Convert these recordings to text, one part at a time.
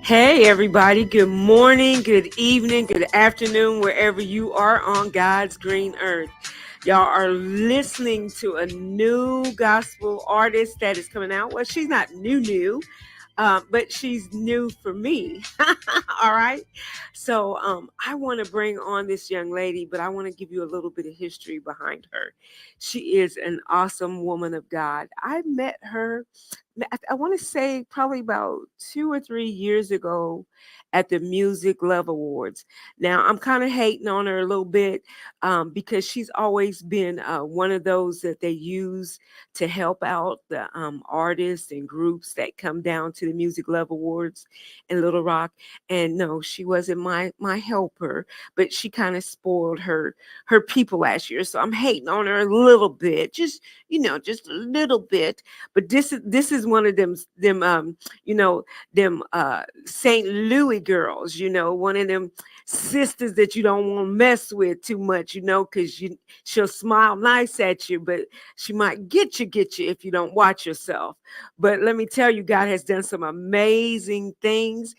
Hey, everybody. Good morning, good evening, good afternoon, wherever you are on God's green earth. Y'all are listening to a new gospel artist that is coming out. Well, she's not new, but she's new for me. All right. So I want to bring on this young lady, but I want to give you a little bit of history behind her. She is an awesome woman of God. I met her, I want to say probably about 2 or 3 years ago at the Music Love Awards. Now, I'm kind of hating on her a little bit because she's always been one of those that they use to help out the artists and groups that come down to the Music Love Awards in Little Rock. And no, she wasn't my helper, but she kind of spoiled her people last year. So I'm hating on her a little bit, just a little bit. But this is one of them St. Louis girls, one of them sisters that you don't want to mess with too much, because she'll smile nice at you, but she might get you if you don't watch yourself. But let me tell you, God has done some amazing things.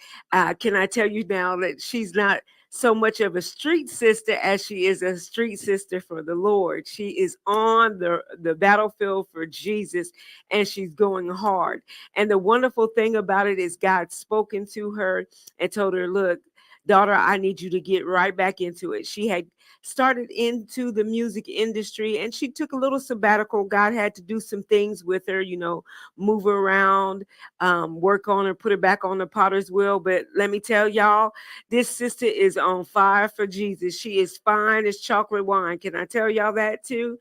Can I tell you now that she's not so much of a street sister as she is a street sister for the Lord. She is on the battlefield for Jesus, and she's going hard. And the wonderful thing about it is God spoken to her and told her, look, daughter, I need you to get right back into it. She had started into the music industry and she took a little sabbatical. God had to do some things with her, move her around, work on her, put her back on the potter's wheel. But let me tell y'all, this sister is on fire for Jesus. She is fine as chocolate wine. Can I tell y'all that too?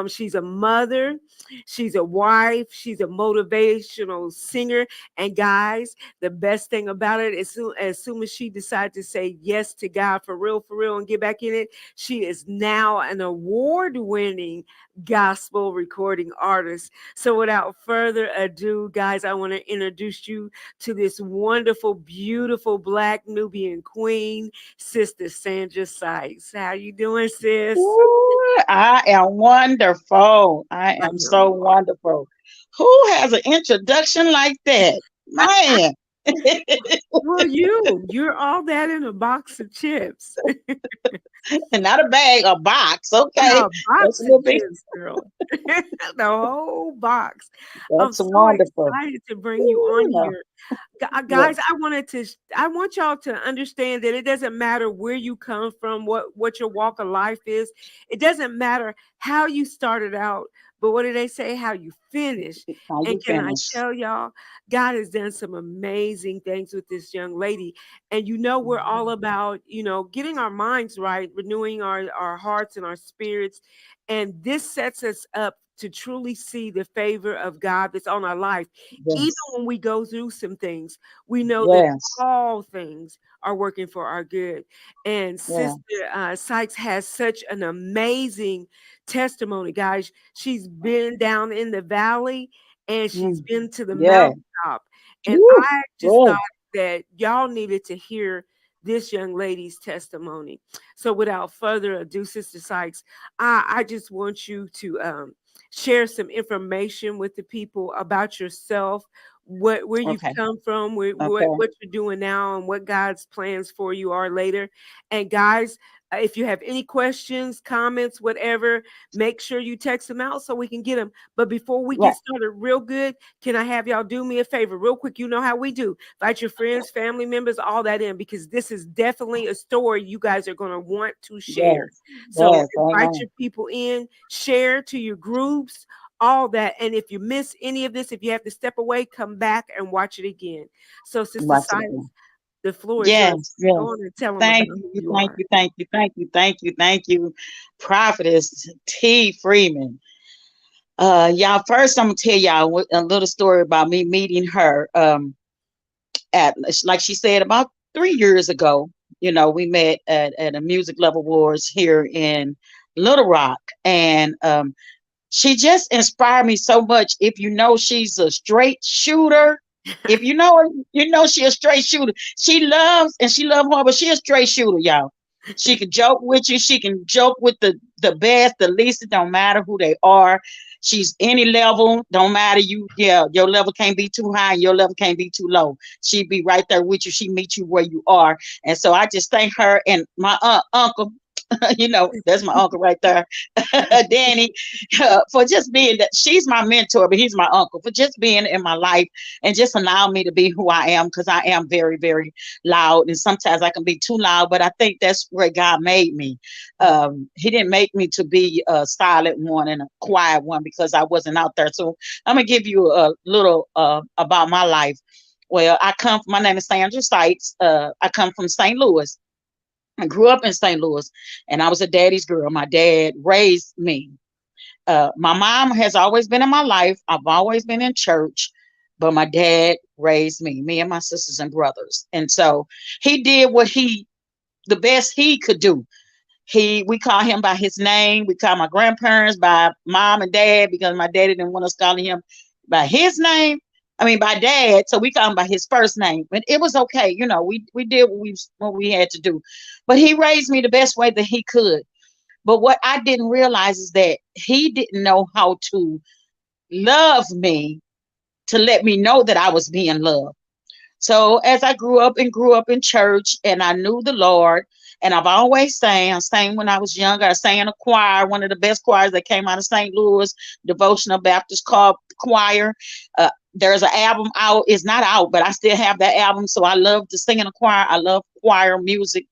She's a mother, she's a wife, she's a motivational singer. And guys, the best thing about it, as soon as she decided to say yes to God for real, and get back in it, she is now an award-winning gospel recording artist. So without further ado, guys, I want to introduce you to this wonderful, beautiful Black Nubian queen, Sister Sandra Sykes. How you doing, sis? Ooh, I am wonderful. I I am know so you are. wonderful. Who has an introduction like that? Man. Well, you're all that in a box of chips. And not a bag, a box. Okay. A That's a box of little bit. chips, girl. The whole box. I'm That's so wonderful. excited to bring you on Ooh, no. here. Guys, Yes. I want y'all to understand that it doesn't matter where you come from, what your walk of life is. It doesn't matter how you started out, but what do they say? How you finish. How And you can I finish? tell y'all, God has done some amazing things with this young lady. And we're all about, getting our minds right, renewing our hearts and our spirits. And this sets us up to truly see the favor of God that's on our life. Even Yes. when we go through some things, we know that Yes. all things are working for our good. And Yeah. Sister Sykes has such an amazing testimony, guys. She's been down in the valley and she's Mm. been to the Yeah. mountaintop. And Woo. I just thought Yeah. that y'all needed to hear this young lady's testimony. So without further ado, Sister Sykes, I just want you to share some information with the people about yourself, where you've Okay. come from, Okay. what you're doing now, and what God's plans for you are later. And guys, if you have any questions, comments, whatever, make sure you text them out so we can get them. But before we Right. get started real good, can I have y'all do me a favor real quick? You know how we do. Invite your friends, family members, all that in, because this is definitely a story you guys are going to want to share. Yes. So Yes. invite Amen. your people in, share to your groups, all that. And if you miss any of this, if you have to step away, come back and watch it again. So, Sister Watch it Sykes, again. the floor is yours. Yes. Yes. Go on and tell them about Thank who you, you thank are. you, thank you, thank you, thank you, thank you, Prophetess T. Freeman. Y'all, first I'm gonna tell y'all a little story about me meeting her. At like she said about 3 years ago. We met at a Music Love Awards here in Little Rock, and she just inspired me so much. If you know she's a straight shooter, if you know her, you know she a straight shooter. She loves hard, but she a straight shooter, y'all. She can joke with you. She can joke with the best, the least. It don't matter who they are. She's any level. Don't matter. Yeah, your level can't be too high and your level can't be too low. She be right there with you. She meet you where you are. And so I just thank her and my uncle. That's my uncle right there, Danny, for just being that. She's my mentor, but he's my uncle for just being in my life and just allowing me to be who I am because I am very, very loud and sometimes I can be too loud. But I think that's where God made me. He didn't make me to be a silent one and a quiet one because I wasn't out there. So I'm gonna give you a little about my life. Well, my name is Sandra Sykes. I come from St. Louis. I grew up in St. Louis and I was a daddy's girl. My dad raised me. My mom has always been in my life. I've always been in church, but my dad raised me and my sisters and brothers. And so he did the best he could do. We call him by his name. We call my grandparents by mom and dad because my daddy didn't want us calling him by his name. I mean, by dad. So we call him by his first name. But it was okay. We did what we had to do. But he raised me the best way that he could. But what I didn't realize is that he didn't know how to love me to let me know that I was being loved. So as I grew up in church and I knew the Lord, and I've always sang. I sang when I was younger. I sang in a choir, one of the best choirs that came out of St. Louis, Devotional Baptist Choir. There's an album out. It's not out, but I still have that album. So I love to sing in a choir. I love choir music.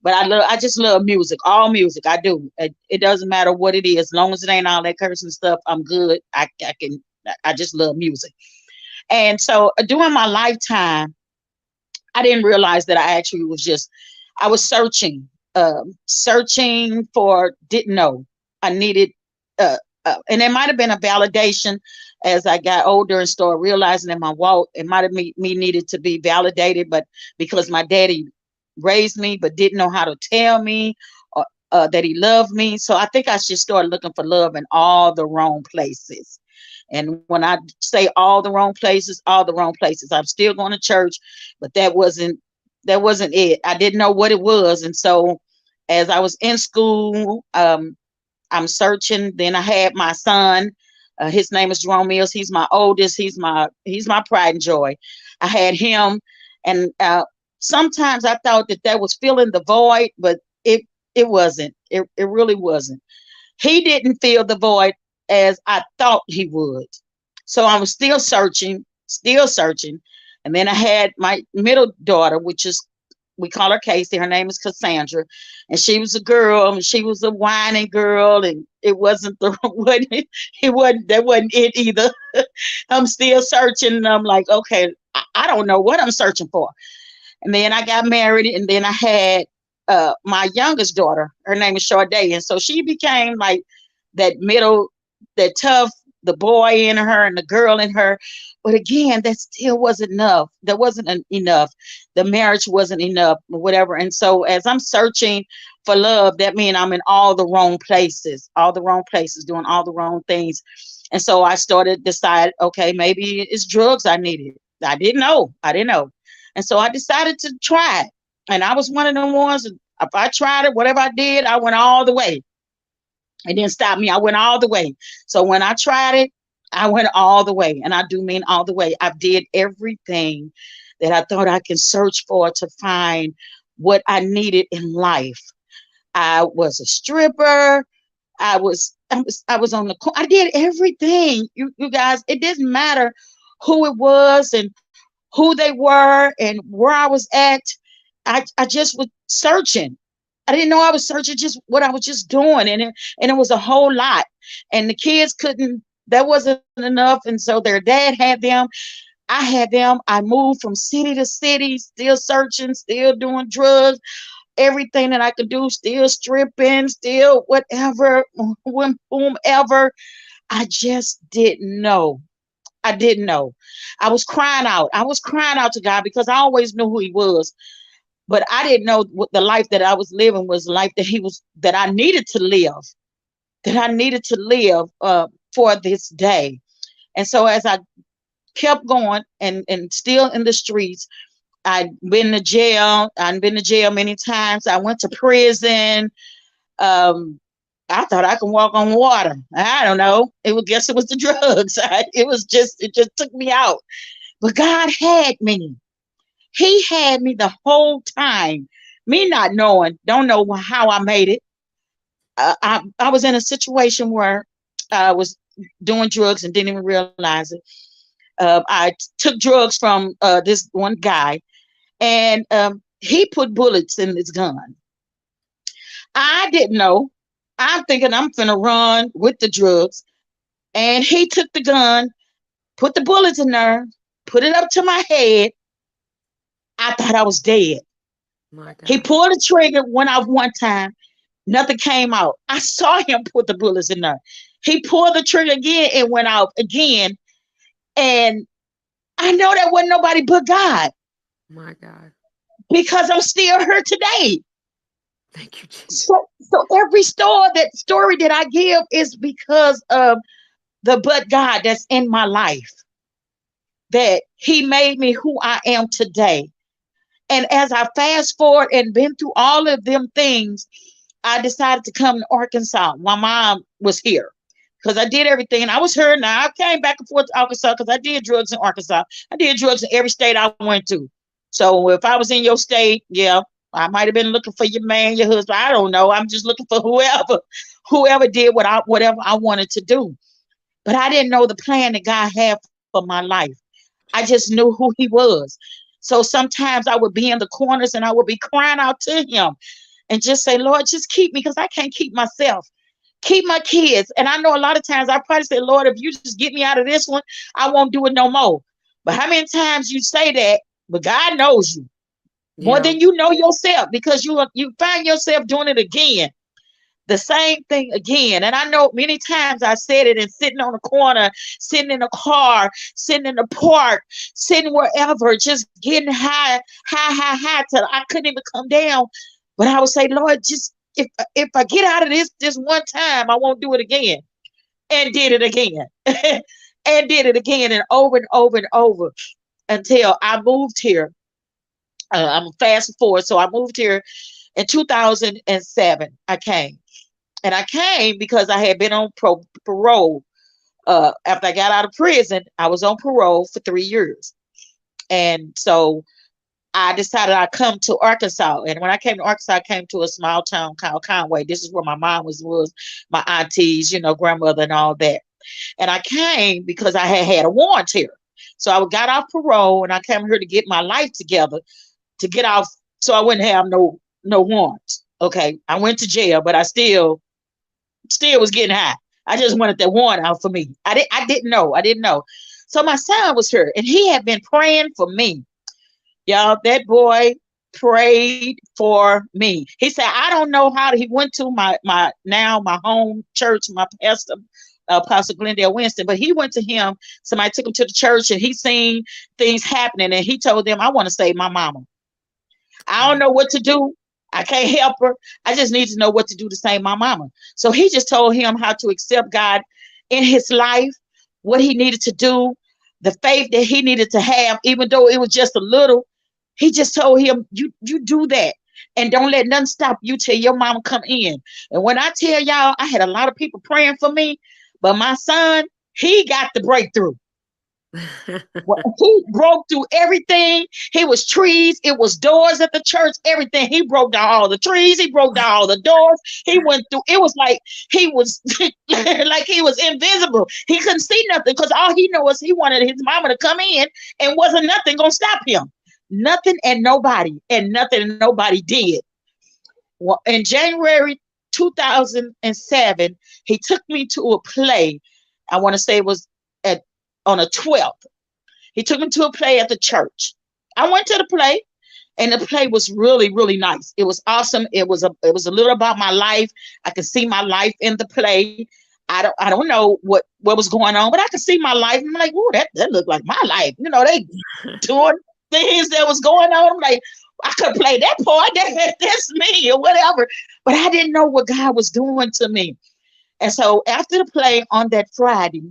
But I just love music, all music. I do. It doesn't matter what it is, as long as it ain't all that cursing stuff. I'm good. I just love music. And so during my lifetime, I didn't realize that I was searching for, didn't know. I needed, and it might have been a validation as I got older and started realizing in my walk, it might have me needed to be validated, but because my daddy raised me, but didn't know how to tell me that he loved me. So I think I just started looking for love in all the wrong places. And when I say all the wrong places, all the wrong places. I'm still going to church, but that wasn't it. I didn't know what it was. And so as I was in school, I'm searching. Then I had my son. His name is Jerome Mills. He's my oldest. He's my pride and joy. I had him, and sometimes I thought that was filling the void, but it wasn't. It really wasn't. He didn't fill the void as I thought he would. So I was still searching, still searching. And then I had my middle daughter, which is, we call her Casey. Her name is Cassandra. And she was a girl, and she was a whining girl. And it wasn't that wasn't it either. I'm still searching. And I'm like, okay, I don't know what I'm searching for. And then I got married, and then I had my youngest daughter. Her name is Sade, and so she became like that middle, that tough, the boy in her and the girl in her. But again, that still wasn't enough. That wasn't enough. The marriage wasn't enough, or whatever. And so as I'm searching for love, that means I'm in all the wrong places, doing all the wrong things. And so I started decide, okay, maybe it's drugs I needed. I didn't know. I didn't know. And so I decided to try it. And I was one of the ones, if I tried it, whatever I did, I went all the way. It didn't stop me. I went all the way. So when I tried it, I went all the way. And I do mean all the way. I did everything that I thought I can search for to find what I needed in life. I was a stripper. I was on the I did everything. You guys, it didn't matter who it was and who they were and where I was at. I just was searching. I didn't know I was searching, just what I was just doing. And it was a whole lot. And the kids couldn't, that wasn't enough. And so their dad had them. I had them. I moved from city to city, still searching, still doing drugs, everything that I could do, still stripping, still whatever, whomever. I just didn't know. I didn't know. I was crying out. I was crying out to God because I always knew who He was, but I didn't know what the life that I was living was the life that I needed to live, for this day. And so as I kept going and still in the streets, I've been to jail. I've been to jail many times. I went to prison. Um, I thought I could walk on water. I don't know. It was guess it was the drugs. It just took me out. But God had me. He had me the whole time. Me not knowing, don't know how I made it. I was in a situation where I was doing drugs and didn't even realize it. I took drugs from this one guy, and he put bullets in his gun. I didn't know. I'm thinking I'm finna run with the drugs, and he took the gun, put the bullets in there, put it up to my head. I thought I was dead. My He God. pulled the trigger, went off one time, nothing came out. I saw him put the bullets in there. He pulled the trigger again and went out again. And I know that wasn't nobody but God My God. because I'm still here today. Thank you, Jesus. So every story that I give is because of the but God that's in my life, that He made me who I am today. And as I fast forward and been through all of them things, I decided to come to Arkansas. My mom was here because I did everything. And I was here now. I came back and forth to Arkansas because I did drugs in Arkansas. I did drugs in every state I went to. So if I was in your state, yeah, I might have been looking for your man, your husband. I don't know. I'm just looking for whoever did whatever I wanted to do. But I didn't know the plan that God had for my life. I just knew who He was. So sometimes I would be in the corners and I would be crying out to Him and just say, Lord, just keep me because I can't keep myself. Keep my kids. And I know a lot of times I probably say, Lord, if you just get me out of this one, I won't do it no more. But how many times you say that, but God knows you more Yeah. than you know yourself because you find yourself doing it again. The same thing again. And I know many times I said it and sitting on a corner, sitting in a car, sitting in the park, sitting wherever, just getting high till I couldn't even come down. But I would say, Lord, just if I get out of this one time, I won't do it again. And did it again. And did it again and over and over until I moved here. I'm fast forward. So I moved here in 2007. I came. And I came because I had been on parole. After I got out of prison, I was on parole for 3 years. And so I decided I'd come to Arkansas. And when I came to Arkansas, I came to a small town called Conway. This is where my mom was my aunties, grandmother and all that. And I came because I had a warrant here. So I got off parole and I came here to get my life together, to get off so I wouldn't have no warrants. Okay. I went to jail, but I still was getting high. I just wanted that warrant out for me. I didn't know. I didn't know. So my son was here and he had been praying for me. Y'all, that boy prayed for me. He said, I don't know how he went to my home church, my pastor, Apostle Glendale Winston, but he went to him. Somebody took him to the church and he seen things happening and he told them, I want to save my mama. I don't My, know what to do. I can't help her. I just need to know what to do to save my mama. So he just told him how to accept God in his life, what he needed to do, the faith that he needed to have, even though it was just a little. He just told him, you do that. And don't let nothing stop you till your mama come in. And when I tell y'all, I had a lot of people praying for me, but my son, he got the breakthrough. Well, he broke through everything. He was trees, it was doors at the church, everything. He broke down all the trees, he broke down all the doors. He went through, it was like he was like he was invisible. He couldn't see nothing because all he knew was he wanted his mama to come in and wasn't nothing gonna stop him. Nothing and nothing and nobody did. Well, in January 2007, he took me to a play. I want to say it was at on a 12th. He took me to a play at the church. I went to the play, and the play was really, really nice. It was awesome. It was a little about my life. I could see my life in the play. I don't know what was going on, but I could see my life. I'm like, oh, that looked like my life. They doing things that was going on. I'm like, I could play that part. That's me or whatever. But I didn't know what God was doing to me. And so after the play on that Friday,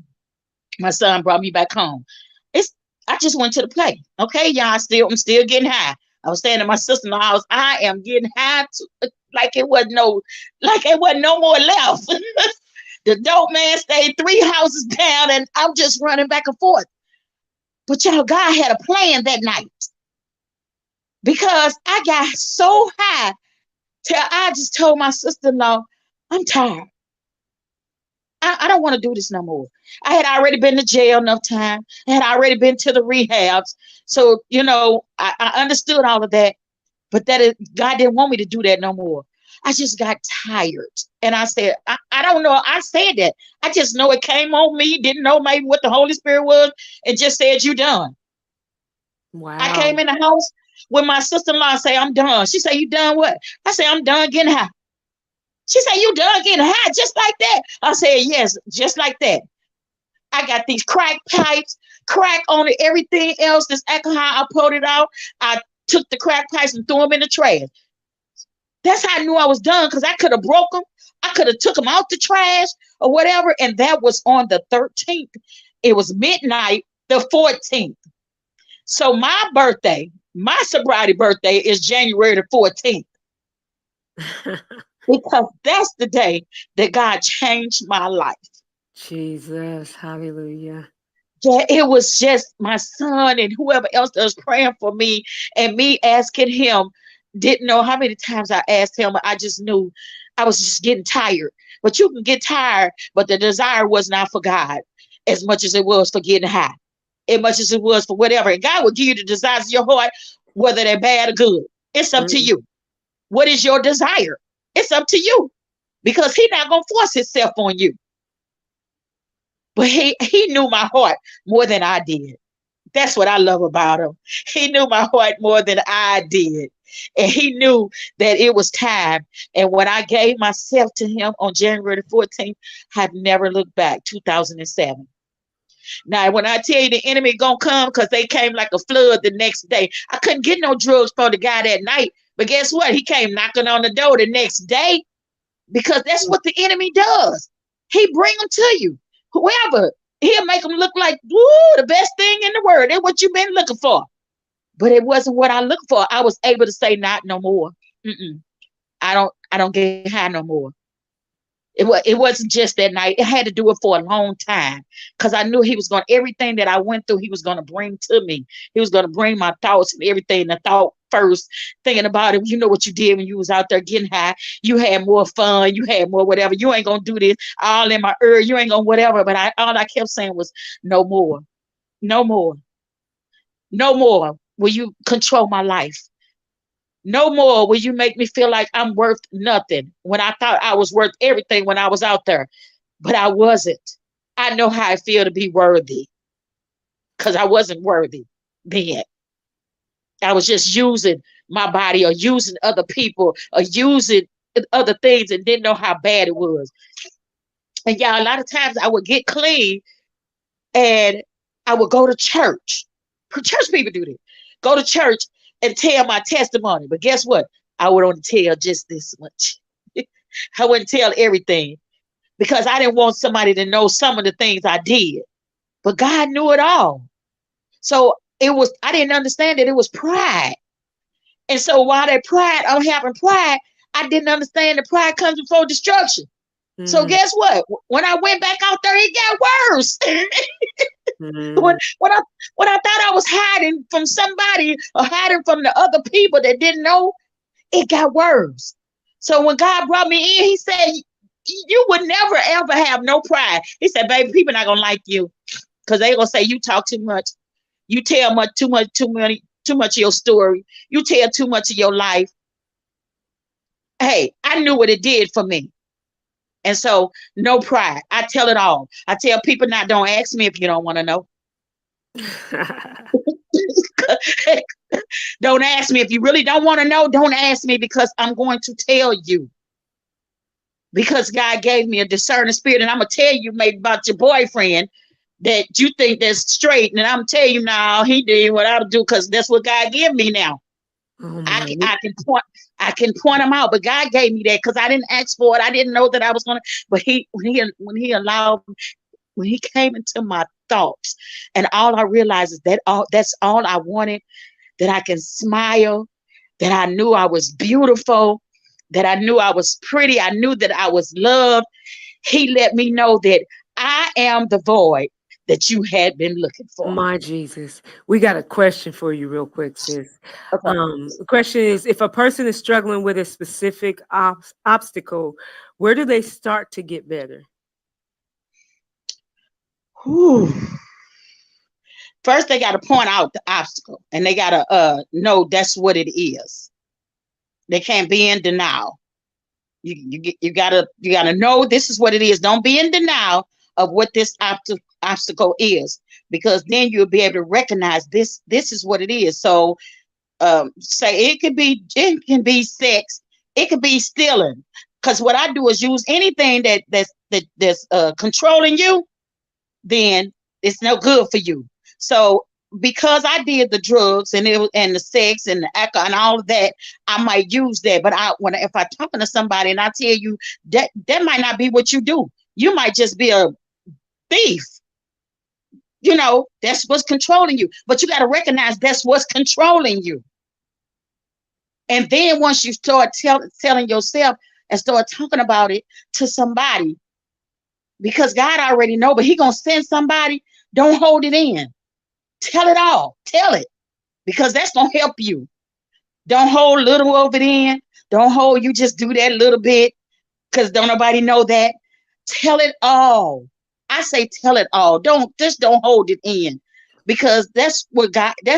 my son brought me back home. It's I just went to the play. Okay, y'all, I'm still getting high. I was staying at my sister-in-law's house. I am getting high like like it wasn't no more left. The dope man stayed 3 houses down, and I'm just running back and forth. But y'all, God had a plan that night because I got so high till I just told my sister-in-law, I'm tired. I don't want to do this no more. I had already been to jail enough time. I had already been to the rehabs. So, I understood all of that, but God didn't want me to do that no more. I just got tired. And I said, I don't know. I said that. I just know it came on me, didn't know maybe what the Holy Spirit was, and just said, you done. I Wow. came in the house when my sister-in-law say, I'm done. She said, you done what? I say, I'm done getting high. She said, you done getting high just like that? I said, yes, just like that. I got these crack pipes, crack on it, everything else. This alcohol, I pulled it out. I took the crack pipes and threw them in the trash. That's how I knew I was done, because I could have broke them. I could have took them out the trash or whatever. And that was on the 13th. It was midnight, the 14th. So my birthday, my sobriety birthday is January the 14th, because that's the day that God changed my life. Jesus. Hallelujah. Yeah, it was just my son and whoever else that was praying for me, and me asking him. Didn't know how many times I asked him. I just knew I was just getting tired. But you can get tired, but the desire was not for God as much as it was for getting high, as much as it was for whatever. And God will give you the desires of your heart, whether they're bad or good. It's up to Mm. you. What is your desire? It's up to you, because He's not gonna force Himself on you. But he knew my heart more than I did. That's what I love about him. He knew my heart more than I did. And he knew that it was time. And when I gave myself to him on January the 14th, I've never looked back, 2007. Now, when I tell you the enemy gonna come, because they came like a flood the next day. I couldn't get no drugs for the guy that night. But guess what? He came knocking on the door the next day, because that's what the enemy does. He bring them to you. Whoever, he'll make them look like, woo, the best thing in the world. That's what you've been looking for. But it wasn't what I looked for. I was able to say, not no more. Mm-mm. I don't get high no more. It wasn't just that night. It had to do it for a long time, because I knew He was going, everything that I went through, He was going to bring to me. He was going to bring my thoughts and everything. The thought first, thinking about it. You know what you did when you was out there getting high. You had more fun. You had more whatever. You ain't going to do this all in my ear. You ain't going to whatever. But all I kept saying was, no more, no more, no more will you control my life. No more will you make me feel like I'm worth nothing, when I thought I was worth everything when I was out there. But I wasn't. I know how I feel to be worthy, because I wasn't worthy then. I was just using my body, or using other people, or using other things, and didn't know how bad it was. And yeah, a lot of times I would get clean, and I would go to church. Church people do this. Go to church and tell my testimony. But guess what? I would only tell just this much. I wouldn't tell everything, because I didn't want somebody to know some of the things I did. But God knew it all. So I didn't understand that it was pride. And so while I'm having pride, I didn't understand that pride comes before destruction. So Mm. guess what? When I went back out there, it got worse. when Mm. when I when I thought I was hiding from somebody, or hiding from the other people that didn't know, it got worse. So when God brought me in, He said, you would never ever have no pride. He said, baby, people not gonna like you, because they gonna say you talk too much, you tell too much of your story, you tell too much of your life. Hey, I knew what it did for me. And so, no pride. I tell it all. I tell people, not, don't ask me if you don't want to know. Don't ask me if you really don't want to know. Don't ask me, because I'm going to tell you. Because God gave me a discerning spirit, and I'm gonna tell you maybe about your boyfriend that you think that's straight, and I'm gonna tell you now he did what I would do, because that's what God gave me now. Oh I my. can, I can point I can point them out, but God gave me that, because I didn't ask for it. I didn't know that I was gonna. But he when he allowed when he came into my thoughts, and all I realized is that that's all I wanted, that I can smile, that I knew I was beautiful, that I knew I was pretty, I knew that I was loved. He let me know that I am the void that you had been looking for. My Jesus. We got a question for you real quick, sis. Okay. The question is, if a person is struggling with a specific obstacle, where do they start to get better? Whew. First, they got to point out the obstacle, and they got to know that's what it is. They can't be in denial. You gotta know this is what it is. Don't be in denial of what this obstacle is, because then you'll be able to recognize this is what it is. So say it can be sex, it could be stealing. Because what I do is use anything that's controlling you, then it's no good for you. So because I did the drugs and the sex and the alcohol and all of that, I might use that. But if I talking to somebody and I tell you that might not be what you do. You might just be a thief. That's what's controlling you. But you got to recognize that's what's controlling you. And then once you start telling yourself and start talking about it to somebody, because God already know, but he gonna send somebody. Don't hold it in. Tell it all. Tell it, because that's gonna help you. Don't hold little of it in. Don't hold you just do that little bit because don't nobody know that. Tell it all. I say tell it all. Don't hold it in, because that's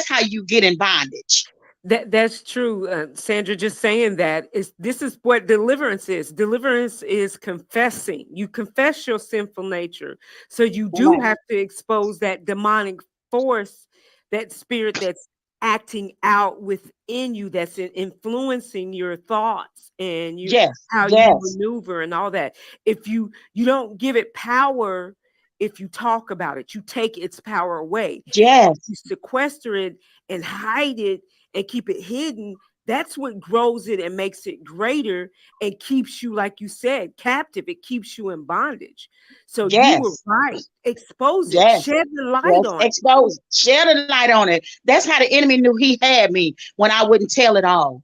how you get in bondage. That's true, Sandra. Just saying that is this is what deliverance is. Deliverance is confessing. You confess your sinful nature, so you do Amen. have to expose that demonic force, that spirit that's acting out within you, that's influencing your thoughts and Yes, how you yes, maneuver and all that. If you don't give it power, if you talk about it, you take its power away. You yes, sequester it and hide it and keep it hidden. That's what grows it and makes it greater and keeps you, like you said, captive. It keeps you in bondage. So you were yes, right. Expose it, yes. shed the light Yes, on it. expose, share the light on it. That's how the enemy knew he had me when I wouldn't tell it all.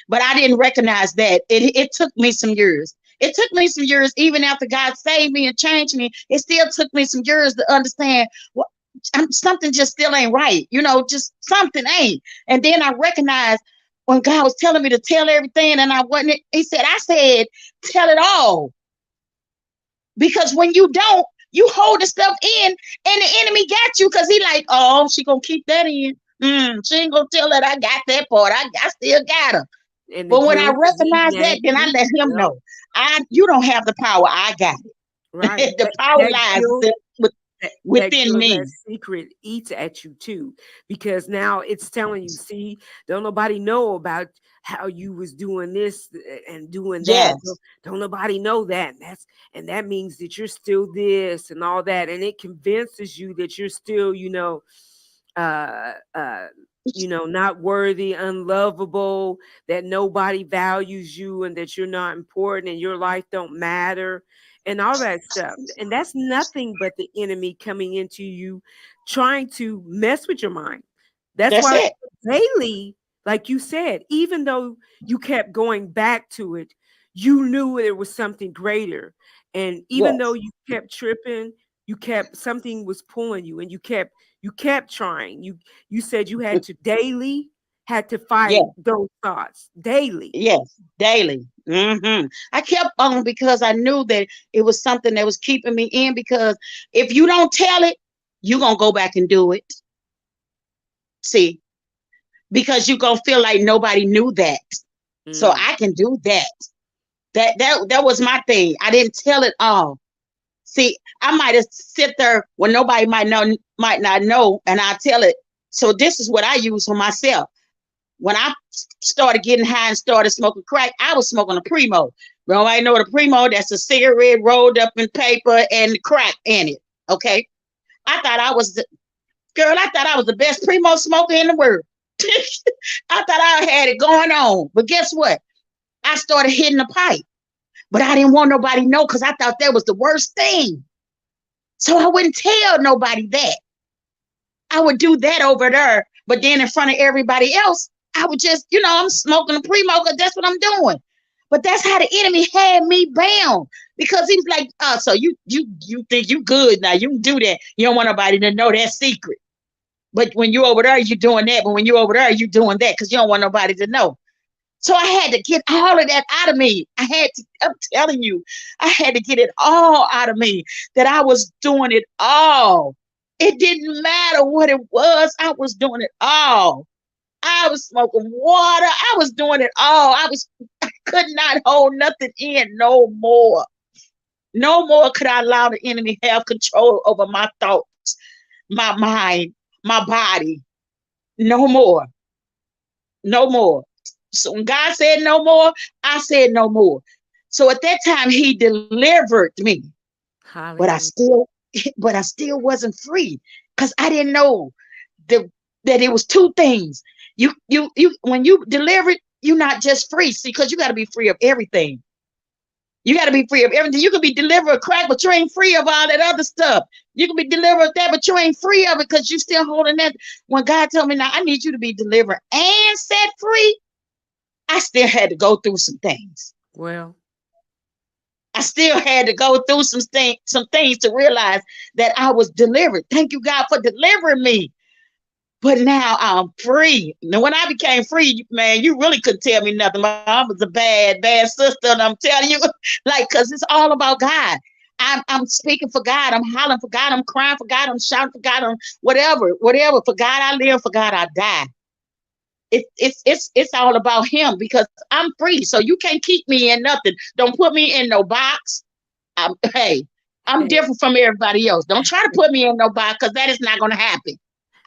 But I didn't recognize that. It took me some years. It took me some years, even after God saved me and changed me. It still took me some years to understand what something just still ain't right. Just something ain't. And then I recognized when God was telling me to tell everything, and I wasn't. I said, tell it all. Because when you don't, you hold the stuff in, and the enemy got you because he like, oh, she gonna keep that in. She ain't gonna tell that I got that part. I still got her. And the But when I guilt is recognize eating at that, then I you. let him Yep. know. You don't have the power. I got Right. it. The That power that lies guilt that within guilt, that me. secret eats at you too, because now it's telling you, see, don't nobody know about how you was doing this and doing that. Yes, Don't nobody know that. And that means that you're still this and all that. And it convinces you that you're still, uh uh not worthy, unlovable, that nobody values you and that you're not important and your life don't matter and all that stuff. And that's nothing but the enemy coming into you, trying to mess with your mind. That's that's why it. daily, like you said, even though you kept going back to it, you knew there was something greater. And even though Yes, you kept tripping, you kept something was pulling you, and you kept trying. You said you had to fight yes, those thoughts daily. yes, daily. I kept on because I knew that it was something that was keeping me in. Because if you don't tell it, you're gonna go back and do it. See, because you're gonna feel like nobody knew that. So Mm. I can do that. That was my thing. I didn't tell it all. See, I might have sit there when nobody might not know, and I tell it. So this is what I use for myself. When I started getting high and started smoking crack, I was smoking a primo. Nobody know what a primo? That's a cigarette rolled up in paper and crack in it. Okay, I thought I was the girl. I thought I was the best primo smoker in the world. I thought I had it going on, but guess what? I started hitting the pipe, but I didn't want nobody to know because I thought that was the worst thing. So I wouldn't tell nobody that. I would do that over there, but then in front of everybody else, I would just, I'm smoking a pre-mocha. That's what I'm doing. But that's how the enemy had me bound because he was like, "Oh, so you think you good now? You can do that. You don't want nobody to know that secret. But when you over there, you doing that. But when you over there, you doing that because you don't want nobody to know." So I had to get all of that out of me. I'm telling you, I had to get it all out of me that I was doing it all. It didn't matter what it was. I was doing it all. I was smoking water. I was doing it all. I could not hold nothing in no more. No more could I allow the enemy have control over my thoughts, my mind, my body. No more. No more. So when God said no more, I said no more. So at that time he delivered me, but I Hallelujah. still but I still wasn't free because I didn't know the, that it was two things. You when you delivered, you're not just free. See, because you got to be free of everything. You got to be free of everything. You can be delivered of crack, but you ain't free of all that other stuff. You can be delivered of that, but you ain't free of it because you still holding that. When God told me, now I need you to be delivered and set free, I still had to go through some things. Well, I still had to go through some things to realize that I was delivered. Thank you, God, for delivering me. But now I'm free. Now, when I became free, man, you really couldn't tell me nothing. I was a bad, bad sister, and I'm telling you, like, because it's all about God. I'm speaking for God. I'm hollering for God. I'm crying for God. I'm shouting for God. I'm whatever. For God I live. For God I die. It's all about Him because I'm free. So you can't keep me in nothing. Don't put me in no box. Hey, I'm hey, different from everybody else. Don't try to put me in no box because that is not going to happen.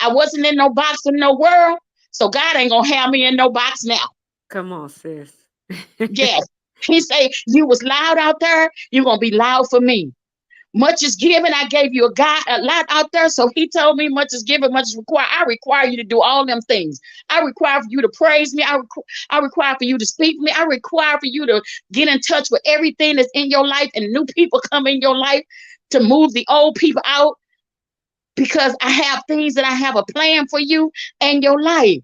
I wasn't in no box in no world, so God ain't gonna have me in no box now. come on, sis. Yes, He say you was loud out there, you're gonna be loud for me. Much is given, I gave you a lot out there. So He told me, much is given, much is required. I require you to do all them things. I require for you to praise me. I require for you to speak to me. I require for you to get in touch with everything that's in your life and new people come in your life to move the old people out because I have things that I have a plan for you and your life.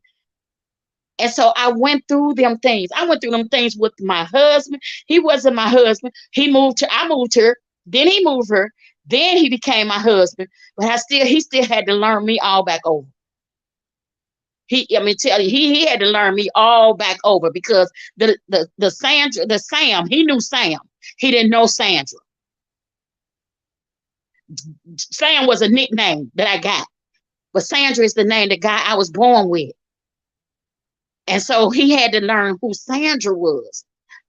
And so I went through them things. I went through them things with my husband. He wasn't my husband. He moved her. I moved her. Then he moved her. Then he became my husband. But he still had to learn me all back over. I mean, tell you, he had to learn me all back over because the Sam, he knew Sam. He didn't know Sandra. Sam was a nickname that I got, but Sandra is the name the guy I was born with. And so he had to learn who Sandra was.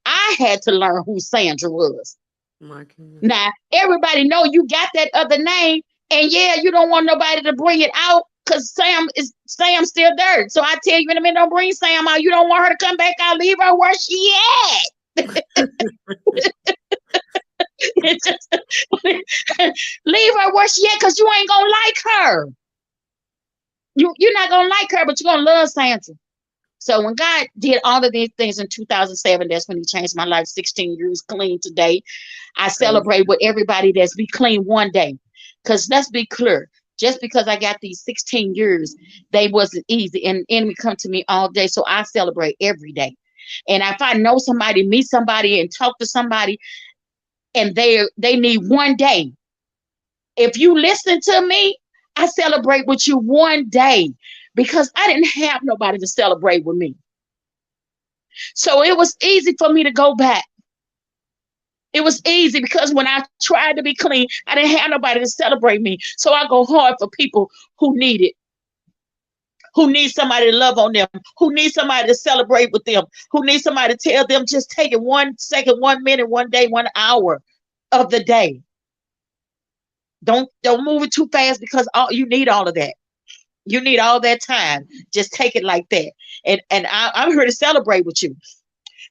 I had to learn who Sandra was. My goodness. Now, everybody know you got that other name, and yeah, you don't want nobody to bring it out because Sam's still there. So I tell you in a minute, don't bring Sam out. You don't want her to come back out. Leave her where she at. Just, leave her where she at because you ain't gonna like her. You're not gonna like her, but you're gonna love Sandra. So when God did all of these things in 2007, that's when He changed my life. 16 years clean today. I Praise celebrate with everybody that's be clean one day. Because let's be clear, just because I got these 16 years, they wasn't easy. And the enemy come to me all day. So I celebrate every day. And if I know somebody, meet somebody, and talk to somebody, and they need one day, if you listen to me, I celebrate with you one day because I didn't have nobody to celebrate with me. So it was easy for me to go back. It was easy because when I tried to be clean, I didn't have nobody to celebrate me. So I go hard for people who need it, who need somebody to love on them, who need somebody to celebrate with them, who need somebody to tell them just take it 1 second, 1 minute, 1 day, 1 hour of the day. Don't move it too fast because you need all of that. You need all that time. Just take it like that. And I'm here to celebrate with you.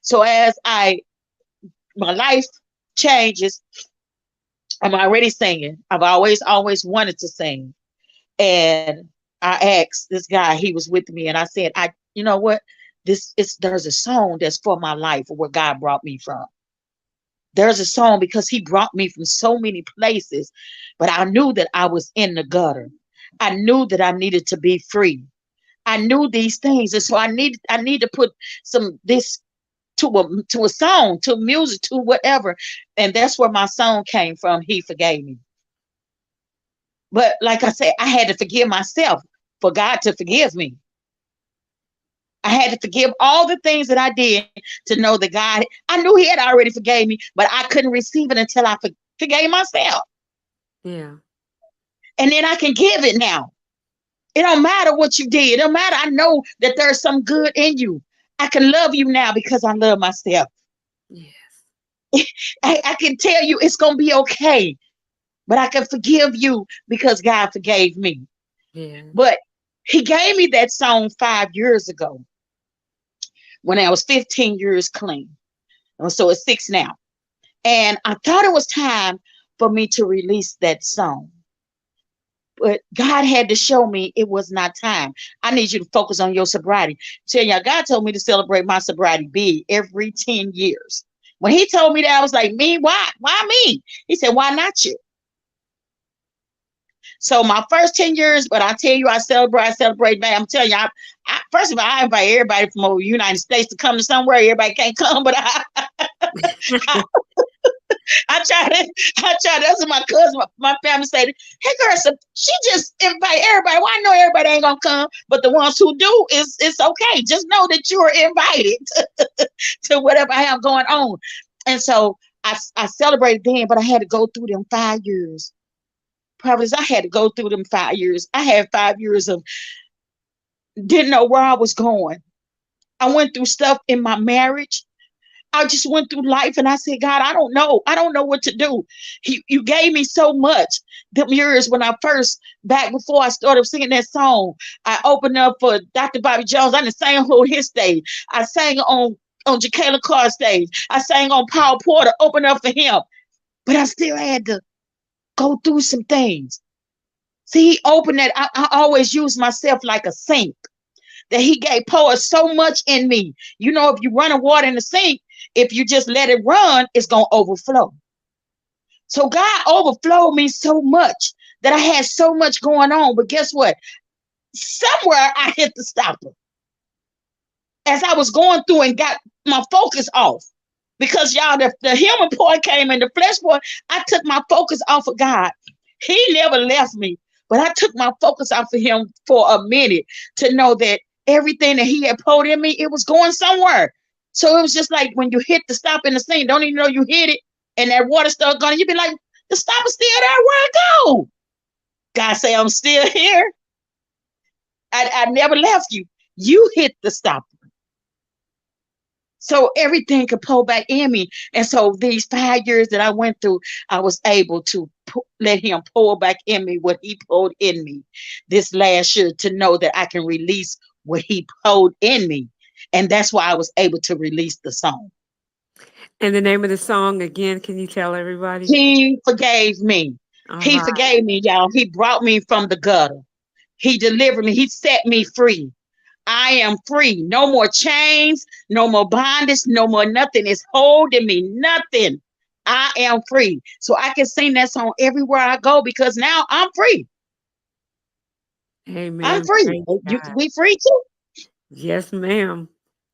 So as my life changes, I'm already singing. I've always wanted to sing. And I asked this guy, he was with me, and I said, you know what? There's a song that's for my life, or where God brought me from. There's a song because he brought me from so many places, but I knew that I was in the gutter. I knew that I needed to be free. I knew these things, and so I need to put some this to a song, to music, to whatever, and that's where my song came from. He forgave me, but like I said, I had to forgive myself for God to forgive me. I had to forgive all the things that I did to know that God. I knew He had already forgave me, but I couldn't receive it until I forgave myself, Yeah. and then I can give it now. It don't matter what you did. It don't matter. I know that there's some good in you. I can love you now because I love myself. Yes. I can tell you it's gonna be okay, but I can forgive you because God forgave me. Yeah. But He gave me that song 5 years ago when I was 15 years clean. So it's 6 now. And I thought it was time for me to release that song. But God had to show me it was not time. I need you to focus on your sobriety. Tell y'all, God told me to celebrate my sobriety big every 10 years. When He told me that, I was like, me? Why? Why me? He said, why not you? So my first 10 years, but I tell you, I celebrate, man. I'm telling you, first of all, I invite everybody from over the United States to come to somewhere. Everybody can't come, but I, I try to, that's what my cousin, my family say, hey girl, so she just invite everybody. Well, I know everybody ain't gonna come, but the ones who do, it's okay. Just know that you are invited to whatever I have going on. And so I celebrated then, but I had to go through them 5 years. Probably I had to go through them 5 years. I had 5 years of didn't know where I was going. I went through stuff in my marriage. I just went through life and I said, God, I don't know. I don't know what to do. You gave me so much. Them years when I first, back before I started singing that song, I opened up for Dr. Bobby Jones. I didn't sing on his stage. I sang on Jacqueline Carr's stage. I sang on Paul Porter, open up for him. But I still had to go through some things. See, he opened that. I always use myself like a sink that he gave poured so much in me. You know, if you run a water in the sink, if you just let it run, it's going to overflow. So God overflowed me so much that I had so much going on. But guess what? Somewhere I hit the stopper as I was going through and got my focus off. Because y'all, the human part came in the flesh part. I took my focus off of God. He never left me, but I took my focus off of him for a minute to know that everything that he had poured in me, it was going somewhere. So it was just like when you hit the stop in the sink, don't even know you hit it, and that water started going, you be like, the stop is still there, where it go? God say, I'm still here. I never left you. You hit the stop. So everything could pull back in me. And so these 5 years that I went through, I was able to let him pour back in me what he poured in me this last year to know that I can release what he poured in me. And that's why I was able to release the song. And the name of the song again, can you tell everybody? He forgave me. All He right. forgave me, y'all. He brought me from the gutter. He delivered me. He set me free. I am free. No more chains, no more bondage, no more nothing is holding me. Nothing. I am free. So I can sing that song everywhere I go because now I'm free. I'm Amen. free. Praise You God. can be free too. Yes, ma'am.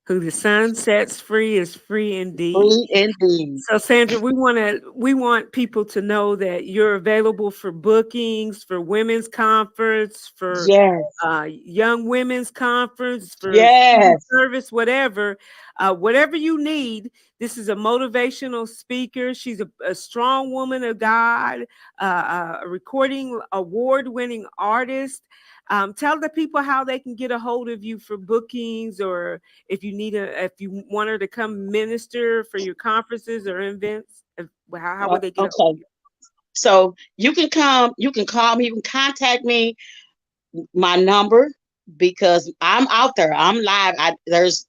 Who the sun sets free is free indeed. Free indeed. So Sandra, we want people to know that you're available for bookings, for women's conference, for Yes. young women's conference, for student Yes. service, whatever you need. This is a motivational speaker. She's a strong woman of God, a recording award-winning artist. Tell the people how they can get a hold of you for bookings, or if you want her to come minister for your conferences or events. How would they get a hold of Okay. you? So you can come, you can call me, you can contact me, my number, because I'm out there. I'm live. There's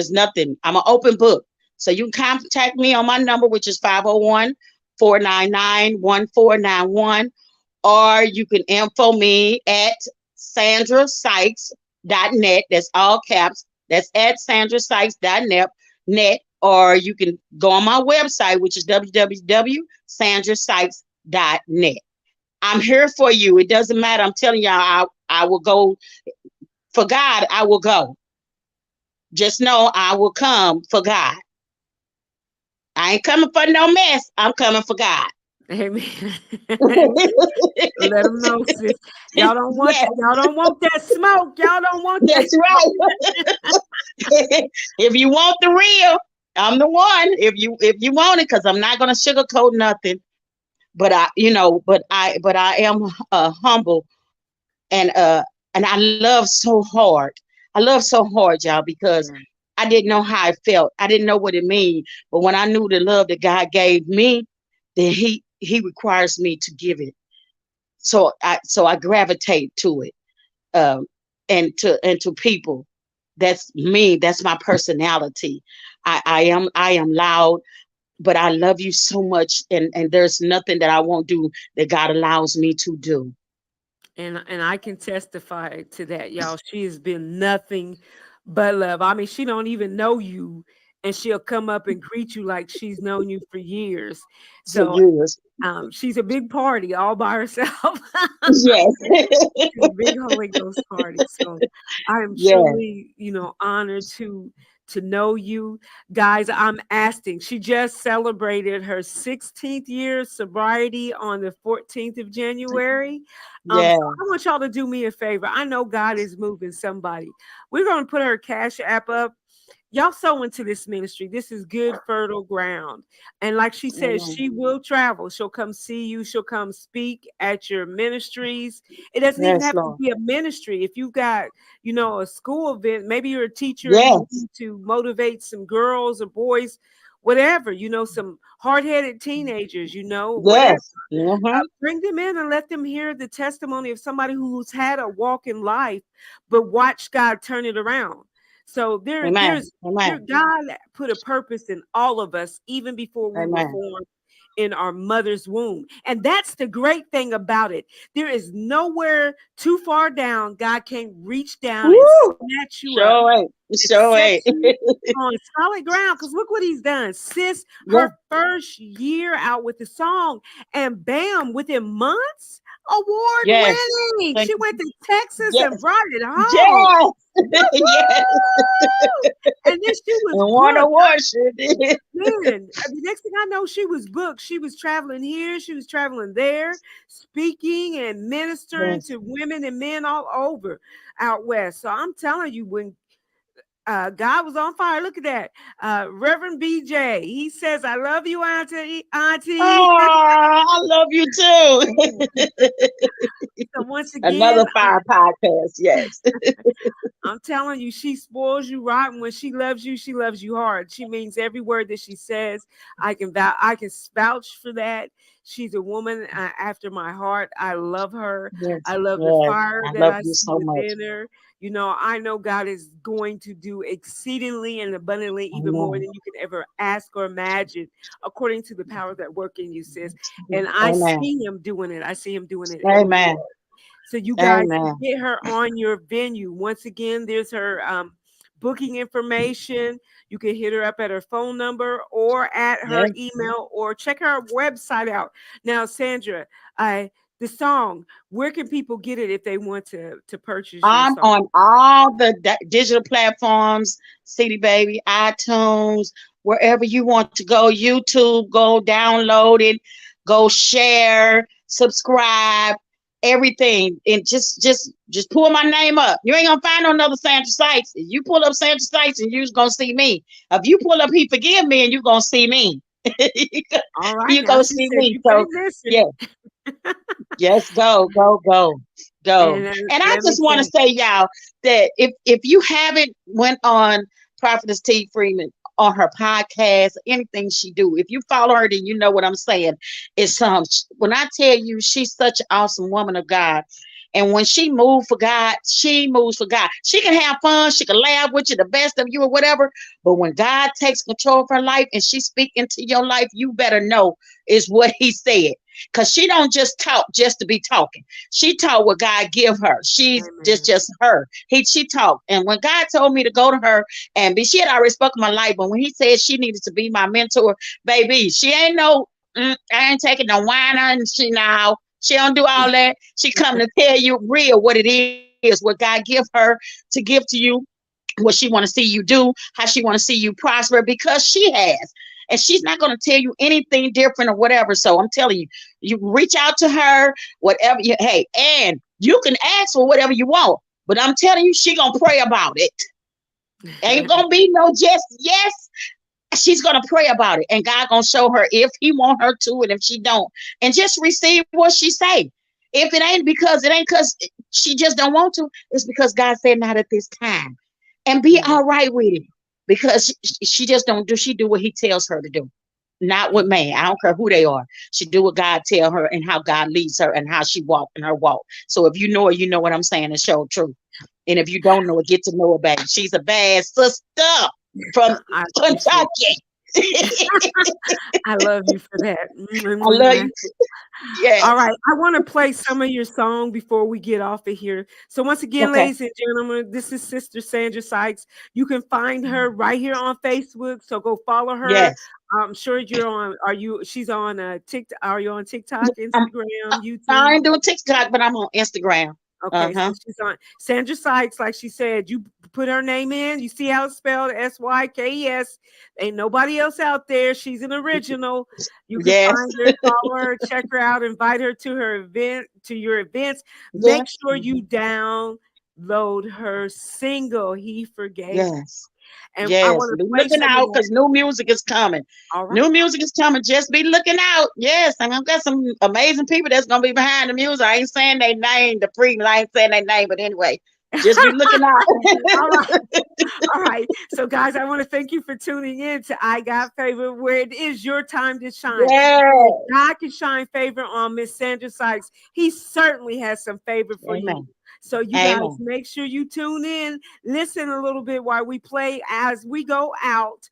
nothing. I'm an open book. So you can contact me on my number, which is 501-499-1491, or you can info me at sandrasykes.net. That's all caps. That's at sandrasykes.net. or you can go on my website, which is www.sandrasykes.net. I'm here for you. It doesn't matter. I'm telling y'all, I will go for God. I will go. Just know I will come for God. I ain't coming for no mess. I'm coming for God. Amen. Let them know, sis. Yes, Y'all don't want that smoke. Y'all don't want that that's right. If you want the real, I'm the one. If you want it, because I'm not gonna sugarcoat nothing. But I am humble, and I love so hard. I love so hard, y'all, because smoke. I didn't know how it felt. I didn't know what it mean. But when I knew the love that God gave me, then He requires me to give it. So I gravitate to it, um, and to people. That's me. That's my personality. I am loud, but I love you so much, and there's nothing that I won't do that God allows me to do. And I can testify to that, y'all. She has been nothing but love. I mean, she don't even know you, and she'll come up and greet you like she's known you for years. For So years. she's a big party all by herself. Yes. She's a big Holy Ghost party. So I am Yeah. truly, honored to know you guys. I'm asking. She just celebrated her 16th year sobriety on the 14th of January. So Yeah. I want y'all to do me a favor. I know God is moving somebody. We're going to put her cash app up. Y'all sow into this ministry. This is good, fertile ground. And like she says, Amen. she will travel. She'll come see you. She'll come speak at your ministries. It doesn't even Yes, have to Lord. be a ministry. If you've got, a school event, maybe you're a teacher and you Yes. need to motivate some girls or boys, whatever, some hard-headed teenagers, whatever. Yes. Mm-hmm. Bring them in and let them hear the testimony of somebody who's had a walk in life, but watch God turn it around. So Amen. Amen. God put a purpose in all of us, even before we were Amen. formed in our mother's womb. And that's the great thing about it. There is nowhere too far down. God can't reach down and Woo! snatch you up Sure ain't. and Sure set ain't. you on solid ground. Because look what he's done. Sis, Yeah. her first year out with the song, and bam, within months, award Yes. winning. Thank She you. went to Texas and Yes. brought it home. Yes. Yes. Woo-hoo! And then she was And won a booked. worship. Man, the next thing I know, she was booked. She was traveling here, she was traveling there, speaking and ministering Yes. to women and men all over out west. So I'm telling you, when God was on fire. Look at that. Reverend BJ, he says, I love you, Auntie. Oh, I love you too. So once again, Another fire podcast. Yes. I'm telling you, she spoils you rotten. When she loves you hard. She means every word that she says. I can vouch for that. She's a woman after my heart. I love her. Yes. I love the Yes. fire I that love I you see so much. within her. I know God is going to do exceedingly and abundantly, even more Amen. than you can ever ask or imagine, according to the power that work in you, sis. And I Amen. see him doing it. I see him doing it everywhere. Amen. So you guys Amen. get her on your venue. Once again, there's her booking information. You can hit her up at her phone number or at her Yes. email or check her website out. Now, Sandra, the song, where can people get it if they want to purchase your I'm song? on all the digital platforms, CD Baby, iTunes, wherever you want to go, YouTube, go download it, go share, subscribe, everything. And just pull my name up. You ain't gonna find no another Sandra Sykes. If you pull up Sandra Sykes and you're gonna see me. If you pull up He Forgive Me and you're gonna see me. All right, You now gonna she see said me. you So can't listen. yeah. Yes, go, go, go, go. And And I let me just want to say, say, y'all, that if you haven't went on Prophetess T. Freeman on her podcast, anything she do, if you follow her, then you know what I'm saying. It's when I tell you she's such an awesome woman of God. And when she moves for God, she moves for God. She can have fun, she can laugh with you, the best of you or whatever. But when God takes control of her life and she speak into your life, you better know is what he said. Because she don't just talk just to be talking. She taught what God give her. She's just Amen. just her. She talked. And when God told me to go to her and be, she had already spoken my life. But when he said she needed to be my mentor, baby, she ain't no, I ain't taking no whiner and she don't do all that. She come to tell you real what it is, what God give her to give to you, what she want to see you do, how she want to see you prosper, because she has. And she's not going to tell you anything different or whatever. So I'm telling you, you reach out to her, whatever you, hey, and you can ask for whatever you want. But I'm telling you, she going to pray about it. Ain't going to be no just yes. She's going to pray about it. And God going to show her if he want her to and if she don't. And just receive what she say. If it ain't because she just don't want to, it's because God said not at this time, and be Amen. all right with it, because she just don't do, she do what he tells her to do, not what man, I don't care who they are. She do what God tell her and how God leads her and how she walk in her walk. So if you know her, you know what I'm saying, and show truth. And if you don't know it, get to know her, baby. She's a bad sister from I appreciate Kentucky. I love you for that. I love you too. All Yes. right. I want to play some of your song before we get off of here. So once again, Okay. ladies and gentlemen, this is Sister Sandra Sykes. You can find her right here on Facebook. So go follow her. Yes. I'm sure you're on. Are you? She's on TikTok. Are you on TikTok, I'm, Instagram, I YouTube? ain't doing TikTok, but I'm on Instagram. Okay, so Uh-huh. she's on Sandra Sykes, like she said. You put her name in, you see how it's spelled, Sykes. Ain't nobody else out there. She's an original. You can Yes. find her, follow her, check her out, invite her to her event, to your events. Make Yes. sure you download her single, He Forgave. Yes. And I Yes. want to Be play looking some of out that. because new music is coming. All right. New music is coming. Just be looking out. Yes. And I've got some amazing people that's gonna be behind the music. I ain't saying their name, the pre I ain't saying their name, but anyway, just be looking All right. out. All right. So, guys, I want to thank you for tuning in to I Got Favor, where it is your time to shine. And if Yes. God can shine favor on Miss Sandra Sykes, he certainly has some favor for you. Amen. So, you guys Amen. make sure you tune in, listen a little bit while we play as we go out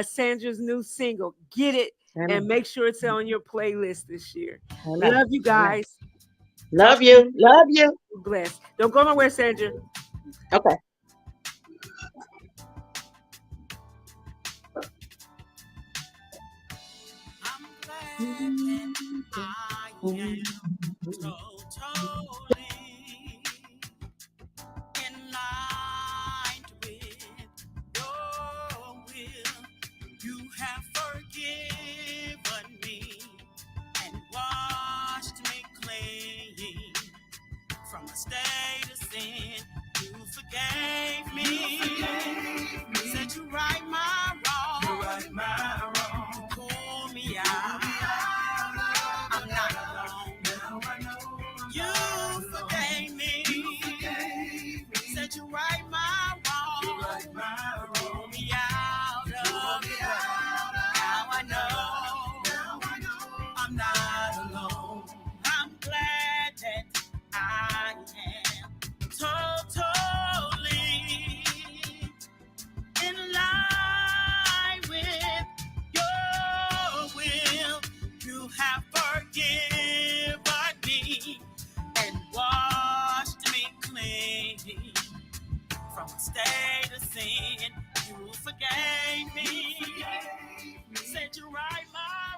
Sandra's new single. Get it and Amen. make sure it's on your playlist this year. Amen. Love you Amen. guys. Talk Love to you you. Love you. soon. Be blessed. Don't go nowhere, Sandra. Okay. I'm glad that I am totally in line with your will. You have forgiven me and washed me clean from a state of sin. You forgave me. Said you right my wrong. You right my wrong. You pulled me out. I'm not alone. Now I know you forgave me. Said you right my wrong. You right my wrong. Pulled me out of it. Now I know I'm not alone. I'm glad that I am totally in line with your will. You have forgiven me and washed me clean from a state of sin. You forgave me. Said you right my